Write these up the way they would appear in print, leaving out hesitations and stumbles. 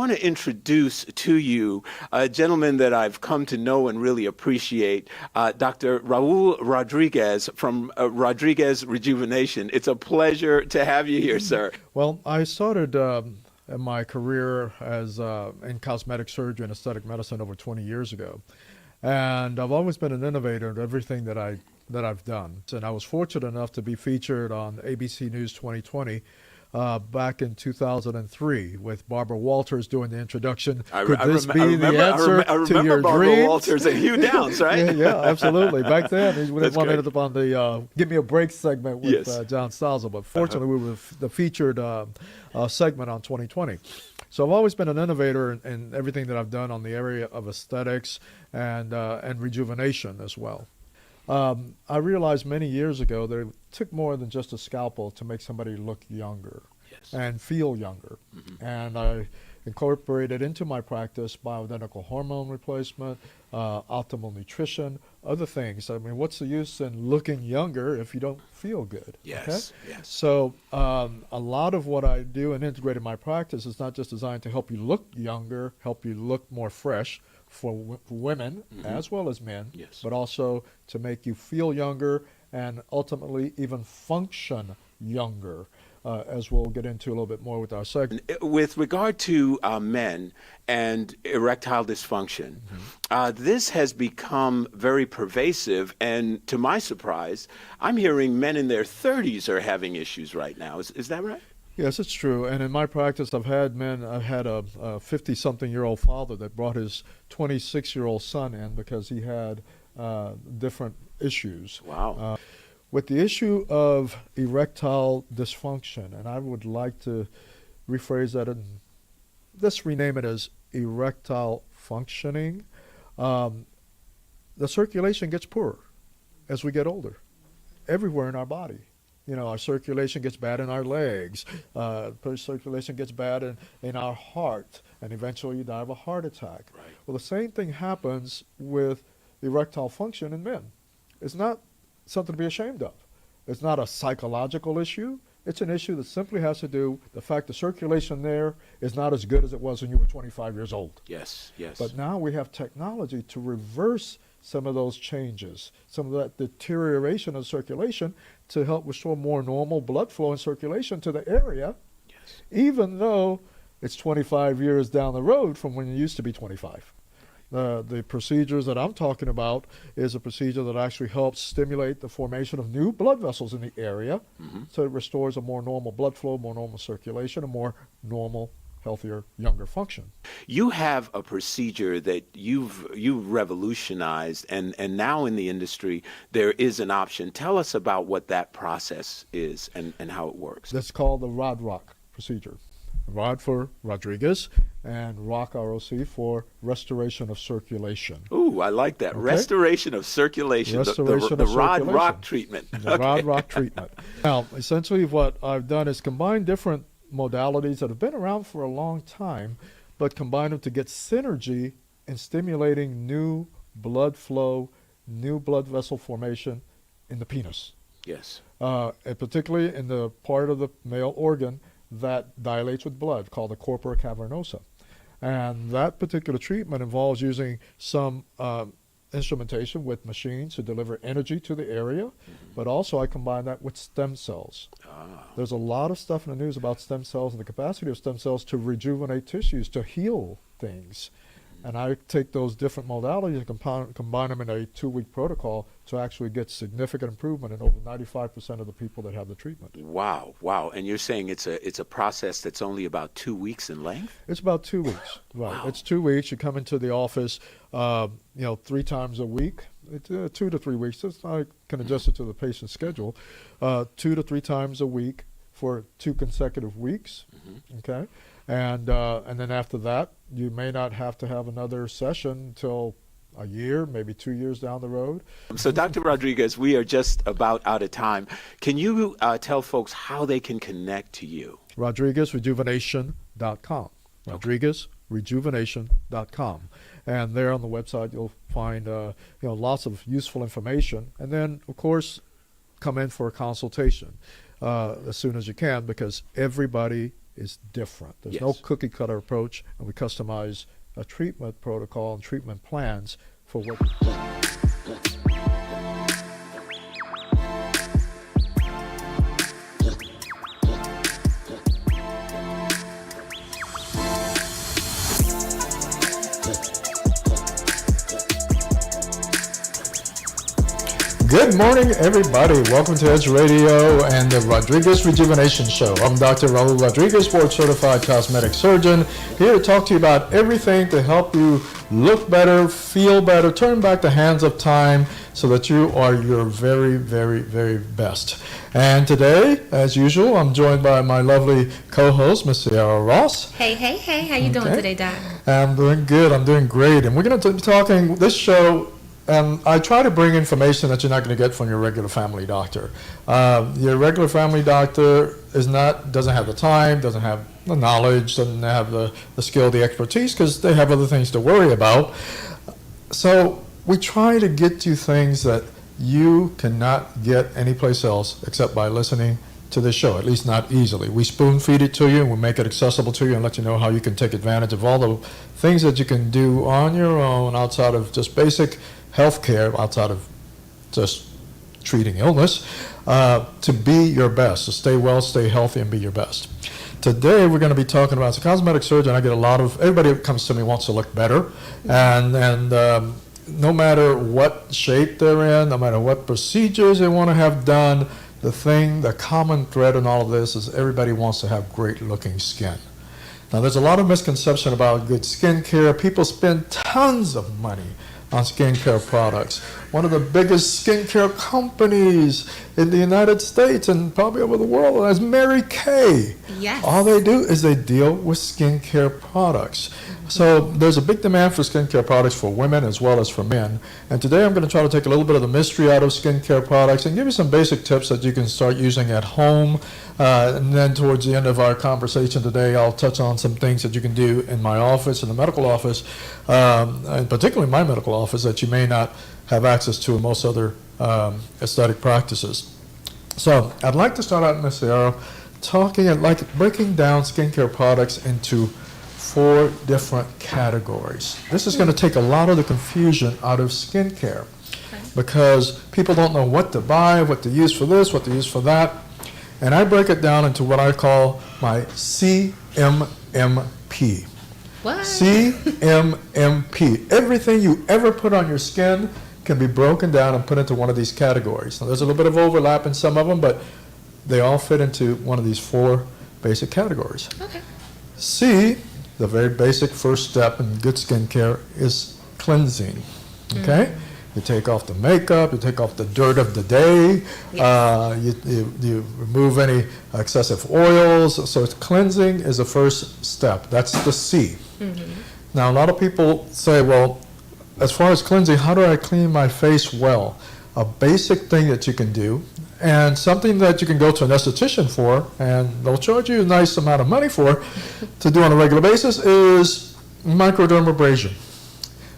want to introduce to you a gentleman that I've come to know and really appreciate, Dr. Raul Rodriguez from Rodriguez Rejuvenation. It's a pleasure to have you here, sir. Well, I started my career as in cosmetic surgery and aesthetic medicine over 20 years ago. And I've always been an innovator in everything that I've done. And I was fortunate enough to be featured on ABC News 2020 back in 2003 with Barbara Walters doing the introduction. Could this be the answer to your Barbara dreams? Walters and Hugh Downs, right? Yeah, absolutely. Back then, he would have ended up on the Give Me a Break segment with John Salza. But fortunately, we were the featured segment on 2020. So I've always been an innovator in everything that I've done on the area of aesthetics and rejuvenation as well. I realized many years ago that it took more than just a scalpel to make somebody look younger and feel younger. And I incorporated into my practice bioidentical hormone replacement, optimal nutrition, other things. I mean, what's the use in looking younger if you don't feel good? Yes. So a lot of what I do and integrate in my practice is not just designed to help you look younger, help you look more fresh, for women as well as men, but also to make you feel younger and ultimately even function younger, as we'll get into a little bit more with our segment. With regard to men and erectile dysfunction, this has become very pervasive, and to my surprise, I'm hearing men in their 30s are having issues right now. Is that right? Yes, it's true. And in my practice, I've had a 50-something-year-old father that brought his 26-year-old son in because he had different issues. Wow. With the issue of erectile dysfunction, and I would like to rephrase that and let's rename it as erectile functioning, the circulation gets poorer as we get older, everywhere in our body. You know, our circulation gets bad in our legs, circulation gets bad in our heart, and eventually you die of a heart attack. Right. Well, the same thing happens with erectile function in men. It's not something to be ashamed of. It's not a psychological issue. It's an issue that simply has to do with the fact the circulation there is not as good as it was when you were 25 years old. Yes. But now we have technology to reverse some of those changes, some of that deterioration of circulation to help restore more normal blood flow and circulation to the area, even though it's 25 years down the road from when you used to be 25. The procedures that I'm talking about is a procedure that actually helps stimulate the formation of new blood vessels in the area, so it restores a more normal blood flow, more normal circulation, a more normal, healthier, younger function. You have a procedure that you've revolutionized, and now in the industry there is an option. Tell us about what that process is and how it works. That's called the Rod-Rock procedure. Rod for Rodriguez and Rock, ROC, for restoration of circulation. Ooh, I like that. Okay? Restoration of circulation. Restoration the of circulation. Rod-Rock treatment. The Rod-Rock treatment. Now, essentially what I've done is combine different modalities that have been around for a long time, but combine them to get synergy in stimulating new blood flow, new blood vessel formation in the penis. Yes. And particularly in the part of the male organ that dilates with blood, called the corpora cavernosa. And that particular treatment involves using some instrumentation with machines to deliver energy to the area, but also I combine that with stem cells. There's a lot of stuff in the news about stem cells and the capacity of stem cells to rejuvenate tissues, to heal things. And I take those different modalities and combine them in a 2-week protocol to actually get significant improvement in over 95% of the people that have the treatment. Wow. And you're saying it's a process that's only about 2 weeks in length? It's about 2 weeks. Right. Wow. It's 2 weeks. You come into the office, 3 times a week. It's 2 to 3 weeks. I can adjust it to the patient's schedule. 2 to 3 times a week for 2 consecutive weeks. Okay. And then after that, you may not have to have another session until a year, maybe 2 years down the road. So, Dr. Rodriguez, we are just about out of time. Can you tell folks how they can connect to you? RodriguezRejuvenation.com. RodriguezRejuvenation.com. And there on the website, you'll find lots of useful information. And then, of course, come in for a consultation as soon as you can, because everybody is different. There's Yes. no cookie cutter approach, and we customize a treatment protocol and treatment plans for what. Good morning, everybody. Welcome to Edge Radio and the Rodriguez Rejuvenation Show. I'm Dr. Raul Rodriguez, board-certified cosmetic surgeon, here to talk to you about everything to help you look better, feel better, turn back the hands of time so that you are your very, very, very best. And today, as usual, I'm joined by my lovely co-host, Miss Sierra Ross. Hey, hey, hey. How you doing today, Doc? I'm doing good. I'm doing great. And we're going to be talking this show. I try to bring information that you're not going to get from your regular family doctor. Your regular family doctor doesn't have the time, doesn't have the knowledge, doesn't have the skill, the expertise, because they have other things to worry about. So we try to get you things that you cannot get anyplace else except by listening to this show, at least not easily. We spoon feed it to you, and we make it accessible to you and let you know how you can take advantage of all the things that you can do on your own outside of just basic health care, outside of just treating illness, to be your best, to stay well, stay healthy, and be your best. Today we're going to be talking about, as a cosmetic surgeon, I get everybody that comes to me wants to look better, and no matter what shape they're in, no matter what procedures they want to have done, the common thread in all of this is everybody wants to have great looking skin. Now there's a lot of misconception about good skin care. People spend tons of money on skincare products. One of the biggest skincare companies in the United States and probably over the world is Mary Kay. Yes. All they do is they deal with skincare products. So there's a big demand for skincare products for women as well as for men. And today I'm going to try to take a little bit of the mystery out of skincare products and give you some basic tips that you can start using at home. And then towards the end of our conversation today, I'll touch on some things that you can do in my office, in the medical office, and particularly my medical office, that you may not have access to in most other aesthetic practices. So I'd like to start out, Ms. Sierra, breaking down skincare products into 4 different categories. This is going to take a lot of the confusion out of skincare because people don't know what to buy, what to use for this, what to use for that. And I break it down into what I call my CMMP. What? CMMP. Everything you ever put on your skin can be broken down and put into one of these categories. Now, there's a little bit of overlap in some of them, but they all fit into one of these 4 basic categories. Okay. C, the very basic first step in good skincare, is cleansing. Okay? You take off the makeup, you take off the dirt of the day, you remove any excessive oils. So cleansing is the first step. That's the C. Now, a lot of people say, well, as far as cleansing, how do I clean my face well? A basic thing that you can do, and something that you can go to an esthetician for, and they'll charge you a nice amount of money for, to do on a regular basis, is microdermabrasion.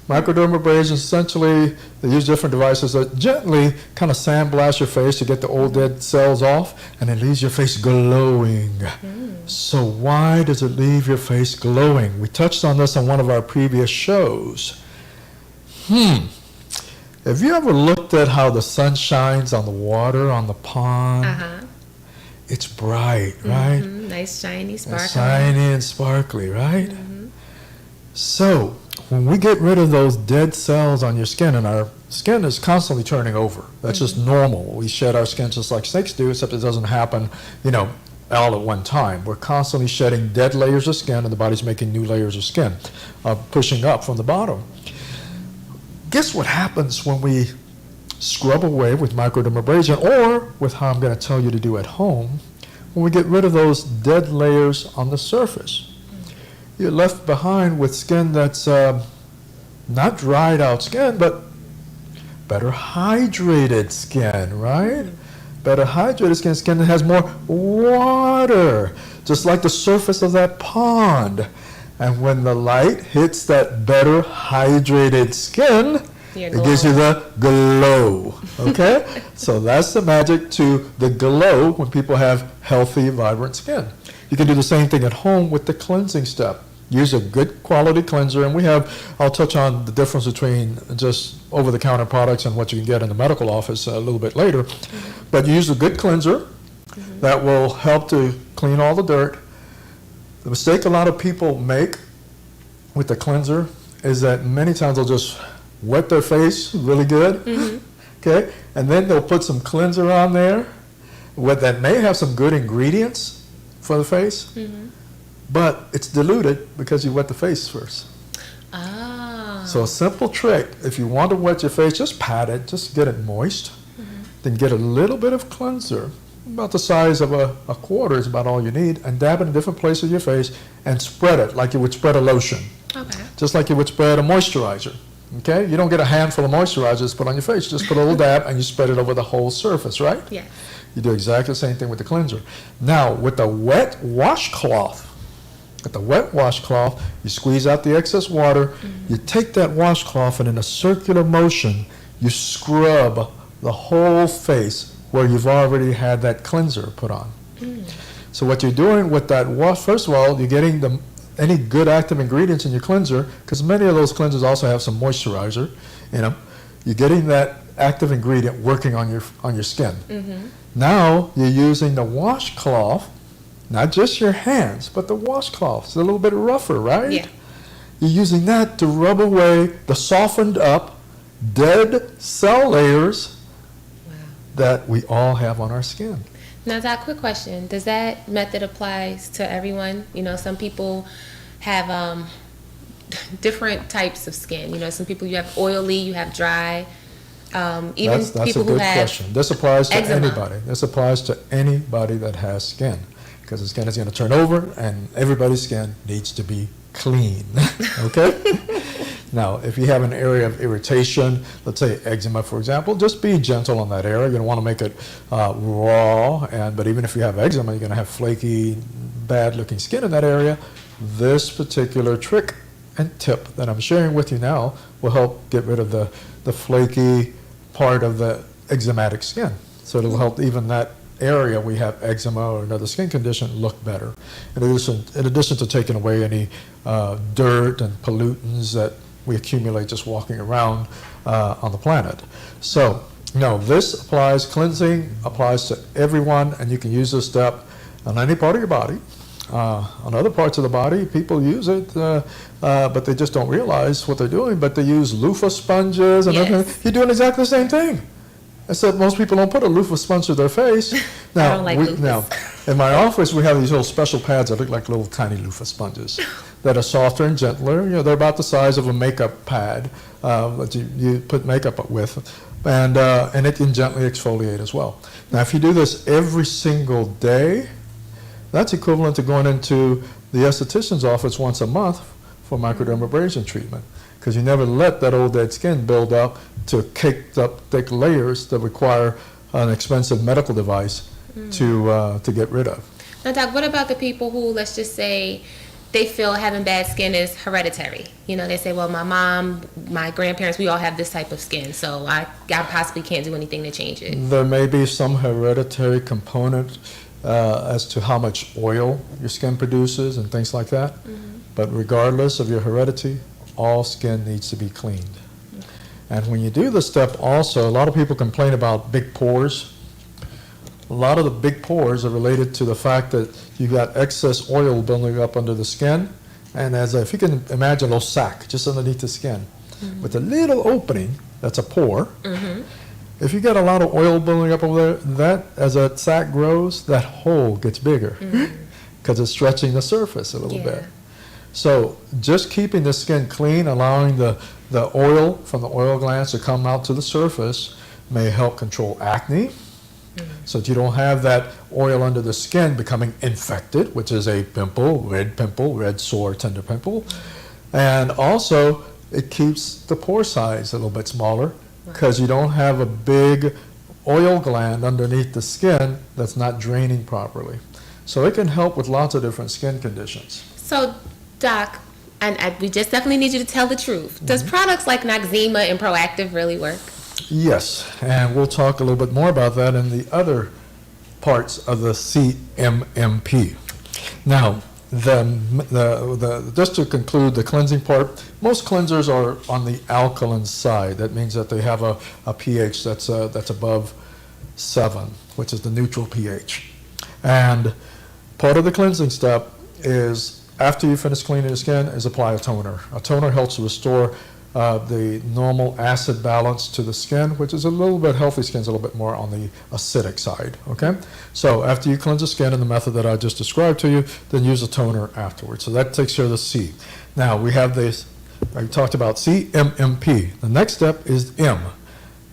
Microdermabrasion, essentially, they use different devices that gently kind of sandblast your face to get the old dead cells off, and it leaves your face glowing. So why does it leave your face glowing? We touched on this on one of our previous shows. Have you ever looked at how the sun shines on the water, on the pond? It's bright, right? Nice, shiny, sparkly. Shiny and sparkly, right? So when we get rid of those dead cells on your skin, and our skin is constantly turning over. That's just normal. We shed our skin just like snakes do, except it doesn't happen, all at one time. We're constantly shedding dead layers of skin, and the body's making new layers of skin, pushing up from the bottom. Guess what happens when we scrub away with microdermabrasion, or with how I'm going to tell you to do at home, when we get rid of those dead layers on the surface? You're left behind with skin that's not dried out skin, but better hydrated skin, right? Better hydrated skin that has more water, just like the surface of that pond. And when the light hits that better hydrated skin, it gives you the glow, okay? So that's the magic to the glow when people have healthy, vibrant skin. You can do the same thing at home with the cleansing step. Use a good quality cleanser, and I'll touch on the difference between just over-the-counter products and what you can get in the medical office a little bit later. But you use a good cleanser that will help to clean all the dirt. The mistake a lot of people make with the cleanser is that many times they'll just wet their face really good, okay? And then they'll put some cleanser on there that may have some good ingredients for the face, but it's diluted because you wet the face first. Ah. So a simple trick, if you want to wet your face, just pat it, just get it moist, then get a little bit of cleanser, about the size of a quarter is about all you need, and dab it in different places of your face and spread it like you would spread a lotion. Okay. Just like you would spread a moisturizer. Okay? You don't get a handful of moisturizer to put on your face. Just put a little dab and you spread it over the whole surface, right? Yeah. You do exactly the same thing with the cleanser. Now, with the wet washcloth, you squeeze out the excess water, you take that washcloth and in a circular motion, you scrub the whole face where you've already had that cleanser put on. So what you're doing with that wash, first of all, you're getting any good active ingredients in your cleanser, because many of those cleansers also have some moisturizer in them. You're getting that active ingredient working on your skin. Now you're using the washcloth, not just your hands, but the washcloth. It's a little bit rougher, right? Yeah. You're using that to rub away the softened up, dead cell layers that we all have on our skin. Now, Doc, quick question. Does that method applies to everyone? You know, some people have different types of skin. You know, some people, you have oily, you have dry. Even That's people a who good have question. This applies to eczema. anybody. This applies to anybody that has skin, because the skin is going to turn over, and everybody's skin needs to be clean. Okay? Now, if you have an area of irritation, let's say eczema, for example, just be gentle on that area. You don't want to make it raw, but even if you have eczema, you're going to have flaky, bad-looking skin in that area. This particular trick and tip that I'm sharing with you now will help get rid of the flaky part of the eczematic skin. So it'll help even that area we have eczema or another skin condition look better. In addition to taking away any dirt and pollutants that we accumulate just walking around on the planet. So, this applies, cleansing applies to everyone, and you can use this step on any part of your body. On other parts of the body, people use it, but they just don't realize what they're doing, but they use loofah sponges and everything. You're doing exactly the same thing. Except most people don't put a loofah sponge to their face. Now, I don't like loofahs. In my office, we have these little special pads that look like little tiny loofah sponges that are softer and gentler. They're about the size of a makeup pad that you put makeup with, and it can gently exfoliate as well. Now, if you do this every single day, that's equivalent to going into the esthetician's office once a month for microdermabrasion treatment, because you never let that old dead skin build up to caked up thick layers that require an expensive medical device to get rid of. Now, Doc, what about the people who, let's just say, they feel having bad skin is hereditary? You know, they say, well, my mom, my grandparents, we all have this type of skin, so I possibly can't do anything to change it. There may be some hereditary component as to how much oil your skin produces and things like that. But regardless of your heredity, all skin needs to be cleaned. And when you do this step also, a lot of people complain about big pores. A lot of the big pores are related to the fact that you've got excess oil building up under the skin. And if you can imagine a little sac just underneath the skin with a little opening, that's a pore. If you get a lot of oil building up over there, as that sac grows, that hole gets bigger because it's stretching the surface a little bit. So just keeping the skin clean, allowing the oil from the oil glands to come out to the surface may help control acne, so that you don't have that oil under the skin becoming infected, which is a pimple, red sore, tender pimple. And also, it keeps the pore size a little bit smaller, because you don't have a big oil gland underneath the skin that's not draining properly. So it can help with lots of different skin conditions. So, Doc, and we just definitely need you to tell the truth. Does products like Noxzema and Proactive really work? Yes, and we'll talk a little bit more about that in the other parts of the CMMP. Now, just to conclude the cleansing part, most cleansers are on the alkaline side. That means that they have a pH that's above 7, which is the neutral pH. And part of the cleansing step is, after you finish cleaning your skin, is apply a toner. A toner helps restore the normal acid balance to the skin, which is a little bit, healthy skin's a little bit more on the acidic side, okay? So after you cleanse the skin in the method that I just described to you, then use a toner afterwards. So that takes care of the C. Now we have this, I talked about CMMP. The next step is M.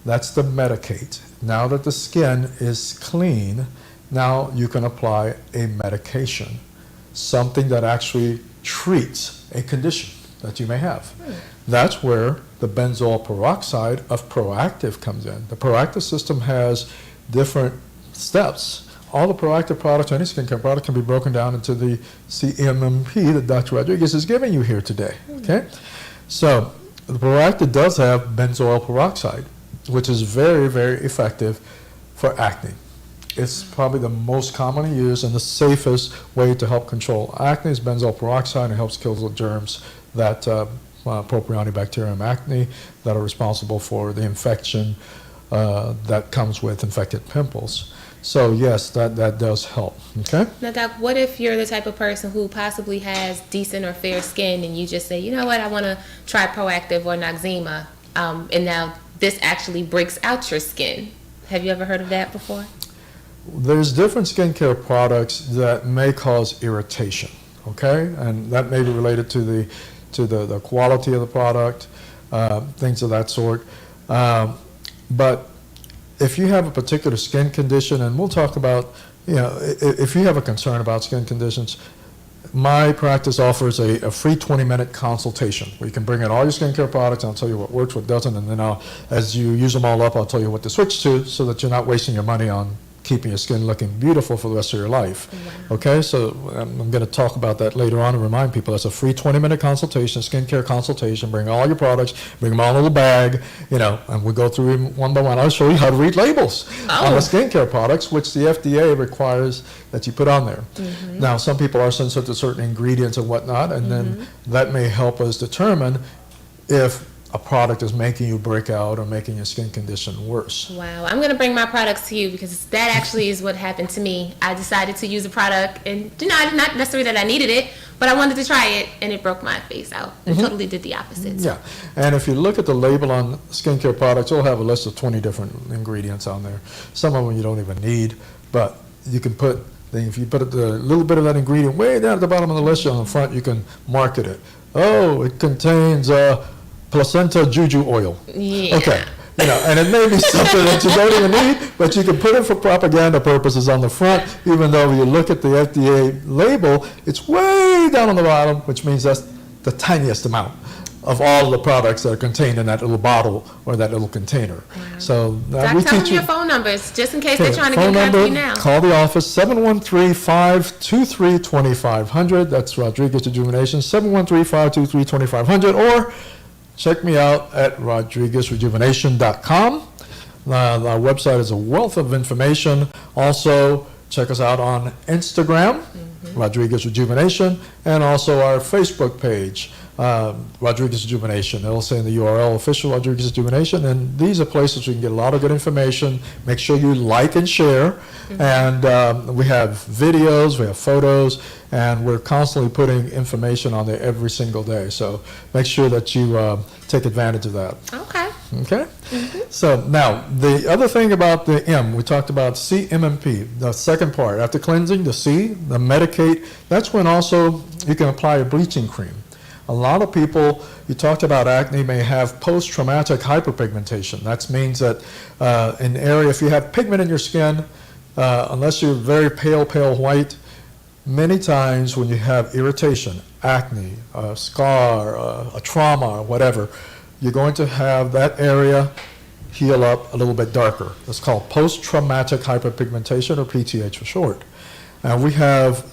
That's the medicate. Now that the skin is clean, now you can apply a medication, something that actually treats a condition that you may have. That's where the benzoyl peroxide of Proactive comes in. The Proactive system has different steps. All the Proactive products, any skincare product, can be broken down into the CMMP that Dr. Rodriguez is giving you here today, okay? So the Proactive does have benzoyl peroxide, which is very, very effective for acne. It's probably the most commonly used and the safest way to help control acne is benzoyl peroxide, and it helps kill the germs that Propionibacterium acne that are responsible for the infection that comes with infected pimples. So yes, that does help, okay? Now, Doc, what if you're the type of person who possibly has decent or fair skin and you just say, you know what, I want to try Proactive or Noxzema, and now this actually breaks out your skin. Have you ever heard of that before? There's different skincare products that may cause irritation, okay? And that may be related to the quality of the product, things of that sort. But if you have a particular skin condition, and we'll talk about, if you have a concern about skin conditions, my practice offers a free 20-minute consultation where you can bring in all your skincare products, and I'll tell you what works, what doesn't, and then as you use them all up, I'll tell you what to switch to so that you're not wasting your money on keeping your skin looking beautiful for the rest of your life. Wow. Okay, so I'm going to talk about that later on and remind people that's a free 20-minute consultation, skincare consultation. Bring all your products, bring them all in a little bag, and we go through them one by one. I'll show you how to read labels on the skincare products, which the FDA requires that you put on there. Mm-hmm. Now, some people are sensitive to certain ingredients and whatnot, and then that may help us determine if a product is making you break out or making your skin condition worse. Wow, I'm going to bring my products to you because that actually is what happened to me. I decided to use a product, and not necessarily that I needed it, but I wanted to try it, and it broke my face out. It totally did the opposite. Yeah, and if you look at the label on skincare products, it'll have a list of 20 different ingredients on there. Some of them you don't even need, but you can put, if you put a little bit of that ingredient way down at the bottom of the list, on the front, you can market it. Oh, it contains placenta juju oil. Yeah. Okay. And it may be something that you don't even need, but you can put it for propaganda purposes on the front, even though you look at the FDA label, it's way down on the bottom, which means that's the tiniest amount of all the products that are contained in that little bottle or that little container. Wow. So Doc, we tell teach them your phone numbers, just in case they're trying to get in phone contact with you now. Call the office, 713-523-2500. That's Rodriguez Rejuvenation, 713-523-2500, or check me out at rodriguezrejuvenation.com. Our website is a wealth of information. Also, check us out on Instagram, Rodriguez Rejuvenation, and also our Facebook page, Rodriguez Rejuvenation. It'll say in the URL, official Rodriguez Rejuvenation, and these are places where you can get a lot of good information. Make sure you like and share, and we have videos, we have photos, and we're constantly putting information on there every single day. So make sure that you take advantage of that. Okay. Okay? So now, the other thing about the M, we talked about CMMP, the second part. After cleansing, the C, the medicate, that's when also you can apply a bleaching cream. A lot of people, you talked about acne, may have post-traumatic hyperpigmentation. That means that an area, if you have pigment in your skin, unless you're very pale white, many times when you have irritation, acne, a scar, a trauma, or whatever, you're going to have that area heal up a little bit darker. It's called post-traumatic hyperpigmentation, or PTH for short. And we have,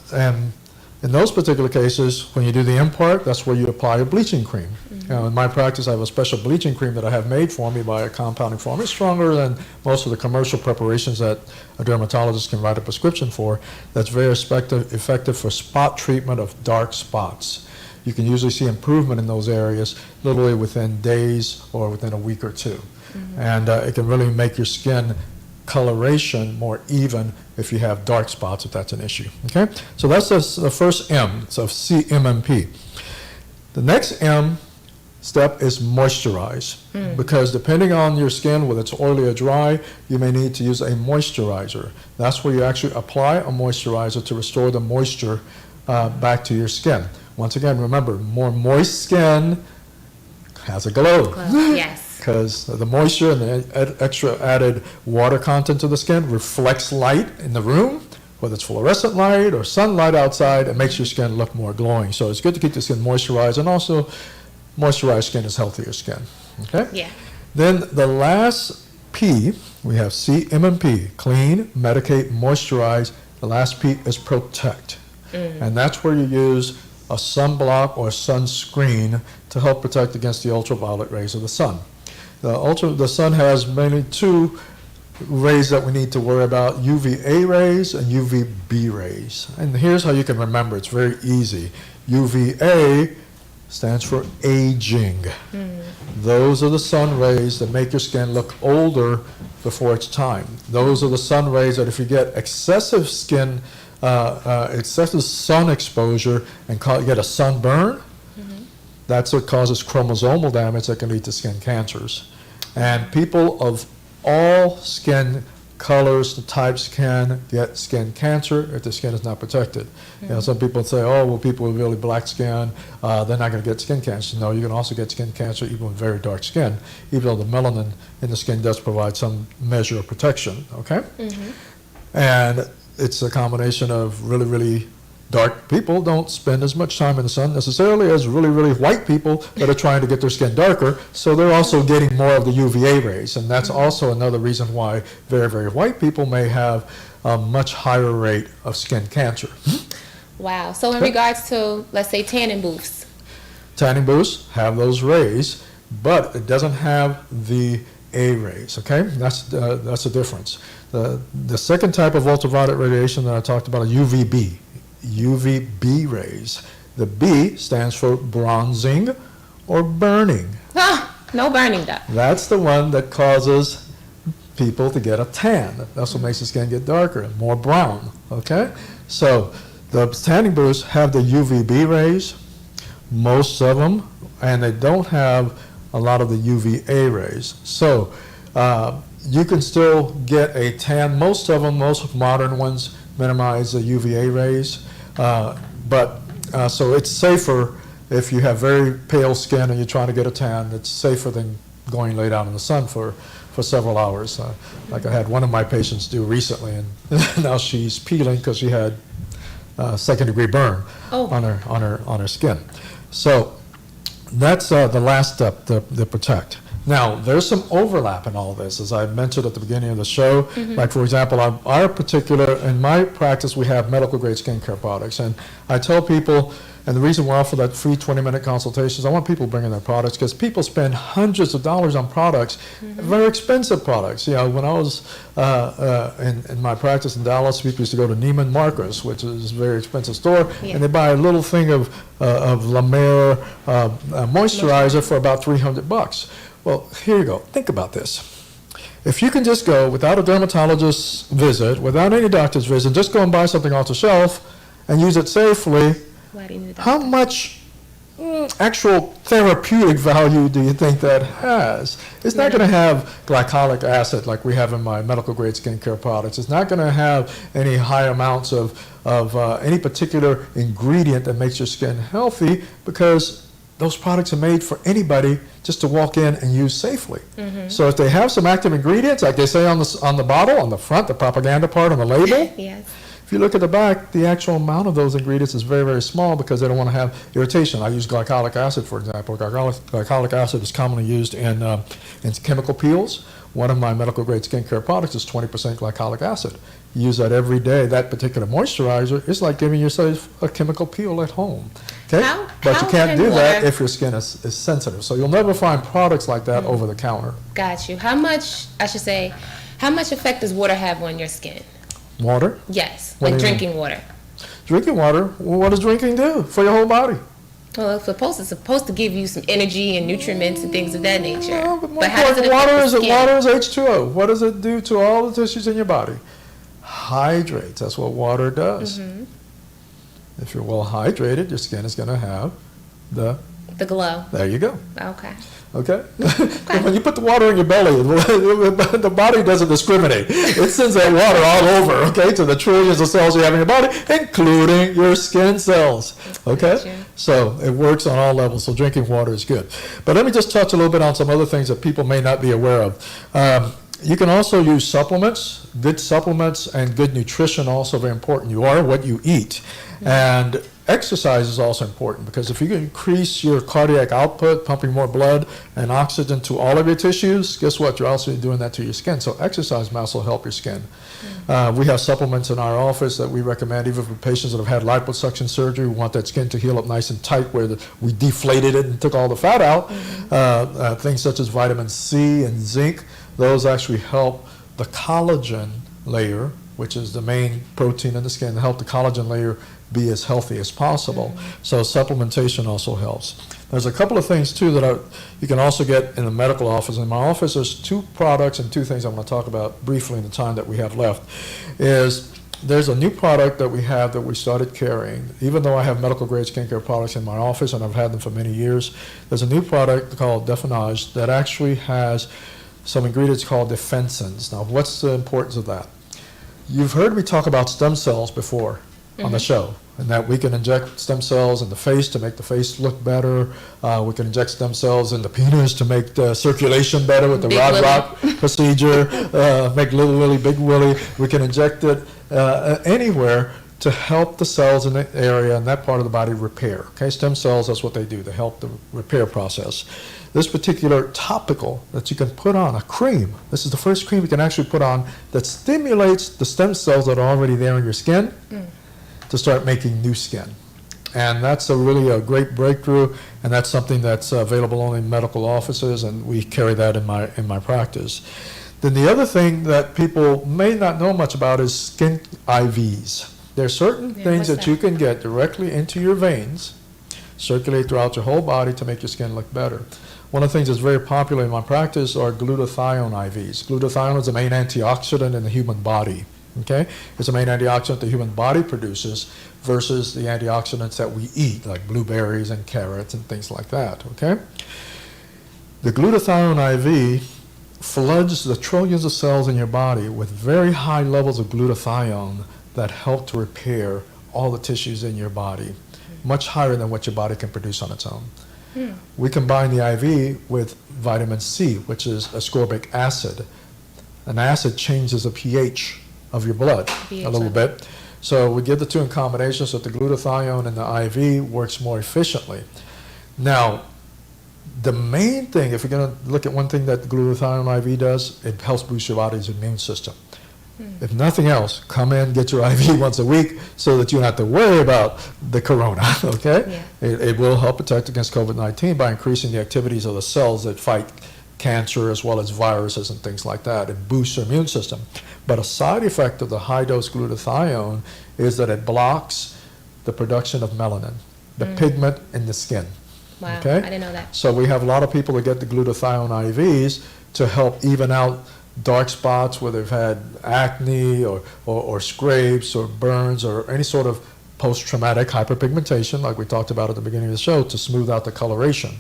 In those particular cases, when you do the impart, that's where you apply a bleaching cream. In my practice, I have a special bleaching cream that I have made for me by a compounding firm. It's stronger than most of the commercial preparations that a dermatologist can write a prescription for. That's very effective for spot treatment of dark spots. You can usually see improvement in those areas literally within days or within a week or two. And it can really make your skin coloration more even if you have dark spots, if that's an issue. Okay, so that's the first M, so CMMP. The next M step is moisturize, because depending on your skin, whether it's oily or dry, you may need to use a moisturizer. That's where you actually apply a moisturizer to restore the moisture back to your skin. Once again, remember, more moist skin has a glow. Yes. Because the moisture and the extra added water content of the skin reflects light in the room, whether it's fluorescent light or sunlight outside, it makes your skin look more glowing. So it's good to keep the skin moisturized, and also moisturized skin is healthier skin. Okay? Yeah. Then the last P, we have CMMP, clean, medicate, moisturize. The last P is protect. And that's where you use a sunblock or sunscreen to help protect against the ultraviolet rays of the sun. The sun has mainly two rays that we need to worry about, UVA rays and UVB rays. And here's how you can remember, it's very easy. UVA stands for aging. Those are the sun rays that make your skin look older before its time. Those are the sun rays that if you get excessive excessive sun exposure and get a sunburn, that's what causes chromosomal damage that can lead to skin cancers. And people of all skin colors, the types can get skin cancer if the skin is not protected. You know, some people say, oh, well, people with really black skin, they're not going to get skin cancer. No, you can also get skin cancer even with very dark skin, even though the melanin in the skin does provide some measure of protection, okay? And it's a combination of really, really dark people don't spend as much time in the sun necessarily as really, really white people that are trying to get their skin darker, so they're also getting more of the UVA rays, and that's also another reason why very, very white people may have a much higher rate of skin cancer. Wow. So in regards to, let's say, tanning booths. Tanning booths have those rays, but it doesn't have the A rays, okay? That's the difference. The second type of ultraviolet radiation that I talked about is UVB. UVB rays. The B stands for bronzing or burning. No burning though. That's the one that causes people to get a tan. That's what makes the skin get darker and more brown, okay? So the tanning booths have the UVB rays, most of them, and they don't have a lot of the UVA rays. So you can still get a tan. Most of them, most modern ones, minimize the UVA rays. So it's safer if you have very pale skin and you're trying to get a tan. It's safer than going lay down in the sun for several hours, like I had one of my patients do recently, and now she's peeling because she had second-degree burn on her skin. So that's the last step, the protect. Now, there's some overlap in all this, as I mentioned at the beginning of the show. Like, for example, in my practice, we have medical-grade skincare products. And I tell people, and the reason we offer that free 20-minute consultations, I want people bringing their products, because people spend hundreds of dollars on products, very expensive products. You know, when I was in my practice in Dallas, people used to go to Neiman Marcus, which is a very expensive store, and they buy a little thing of La Mer moisturizer for about $300. Well, here you go. Think about this. If you can just go without a dermatologist's visit, without any doctor's visit, just go and buy something off the shelf and use it safely, how much actual therapeutic value do you think that has? It's not going to have glycolic acid like we have in my medical grade skincare products. It's not going to have any high amounts of any particular ingredient that makes your skin healthy, because those products are made for anybody just to walk in and use safely. So if they have some active ingredients, like they say on the bottle, on the front, the propaganda part on the label, if you look at the back, the actual amount of those ingredients is very, very small, because they don't want to have irritation. I use glycolic acid, for example. Glycolic acid is commonly used in chemical peels. One of my medical grade skincare products is 20% glycolic acid. use that every day, that particular moisturizer, it's like giving yourself a chemical peel at home. Okay? But you can't do that if your skin is sensitive. So you'll never find products like that over the counter. Got you. How much effect does water have on your skin? Water? Yes, What like do you mean? drinking water. Drinking water, well, what does drinking do for your whole body? Well, it's supposed to give you some energy and nutriments and things of that nature. Well, but more But how does it important, affect the skin? water is H2O. What does it do to all the tissues in your body? Hydrates. That's what water does. Mm-hmm. If you're well hydrated, your skin is going to have the glow. There you go. Okay. Okay? When you put the water in your belly, the body doesn't discriminate. It sends that water all over, okay, to the trillions of cells you have in your body, including your skin cells. Okay? Gotcha. So it works on all levels, so drinking water is good. But let me just touch a little bit on some other things that people may not be aware of. You can also use supplements. Good supplements and good nutrition also very important. You are what you eat. And exercise is also important, because if you can increase your cardiac output, pumping more blood and oxygen to all of your tissues, guess what? You're also doing that to your skin. So exercise may also help your skin. We have supplements in our office that we recommend even for patients that have had liposuction surgery. We want that skin to heal up nice and tight, where we deflated it and took all the fat out. Things such as vitamin C and zinc, those actually help the collagen layer, which is the main protein in the skin, to help the collagen layer be as healthy as possible. So supplementation also helps. There's a couple of things too that you can also get in the medical office. In my office, there's 2 products and 2 things I'm going to talk about briefly in the time that we have left. There's a new product that we have that we started carrying. Even though I have medical grade skincare products in my office and I've had them for many years, there's a new product called Definage that actually has some ingredients called defensins. Now, what's the importance of that? You've heard me talk about stem cells before on the show, and that we can inject stem cells in the face to make the face look better. We can inject stem cells in the penis to make the circulation better with the Big Rod Willie. Rock procedure, make Little Willie, Big Willie. We can inject it anywhere to help the cells in the area and that part of the body repair. Okay, stem cells, that's what they do. They help the repair process. This particular topical that you can put on, a cream, this is the first cream you can actually put on that stimulates the stem cells that are already there in your skin to start making new skin. And that's really a great breakthrough, and that's something that's available only in medical offices, and we carry that in my practice. Then the other thing that people may not know much about is skin IVs. There are certain things that you can get directly into your veins, circulate throughout your whole body to make your skin look better. One of the things that's very popular in my practice are glutathione IVs. Glutathione is the main antioxidant in the human body. Okay? It's the main antioxidant the human body produces versus the antioxidants that we eat, like blueberries and carrots and things like that. Okay? The glutathione IV floods the trillions of cells in your body with very high levels of glutathione that help to repair all the tissues in your body, much higher than what your body can produce on its own. We combine the IV with vitamin C, which is ascorbic acid. An acid changes the pH of your blood a little bit. So we give the 2 in combination so that the glutathione and the IV works more efficiently. Now, the main thing, if you're going to look at one thing that the glutathione IV does, it helps boost your body's immune system. If nothing else, come in, get your IV once a week so that you don't have to worry about the corona, okay? Yeah. It will help protect against COVID-19 by increasing the activities of the cells that fight cancer as well as viruses and things like that. It boosts your immune system. But a side effect of the high-dose glutathione is that it blocks the production of melanin, the pigment in the skin. Wow, okay? I didn't know that. So we have a lot of people that get the glutathione IVs to help even out dark spots where they've had acne or scrapes or burns or any sort of post-traumatic hyperpigmentation, like we talked about at the beginning of the show, to smooth out the coloration.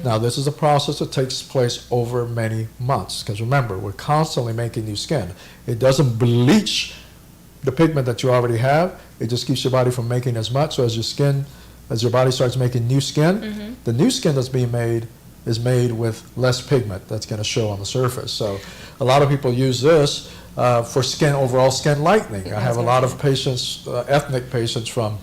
Now, this is a process that takes place over many months, because remember, we're constantly making new skin. It doesn't bleach the pigment that you already have. It just keeps your body from making as much. So as your body starts making new skin, the new skin that's being made is made with less pigment that's going to show on the surface. So a lot of people use this for overall skin lightening. I have a lot of patients, ethnic patients from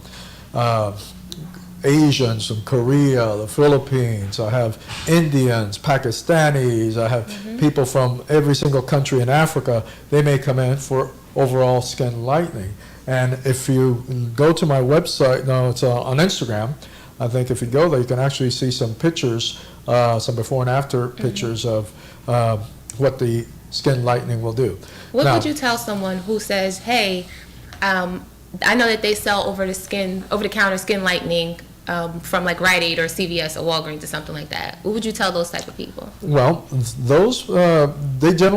Asians, from Korea, the Philippines. I have Indians, Pakistanis. I have people from every single country in Africa. They may come in for overall skin lightening. And if you go to my website, no, it's on Instagram. I think if you go there, you can actually see some pictures, some before and after pictures of what the skin lightening will do. What would you tell someone who says, "Hey, I know that they sell over the counter skin lightening from like Rite Aid or CVS or Walgreens or something like that"? What would you tell those type of people? Well, those they generally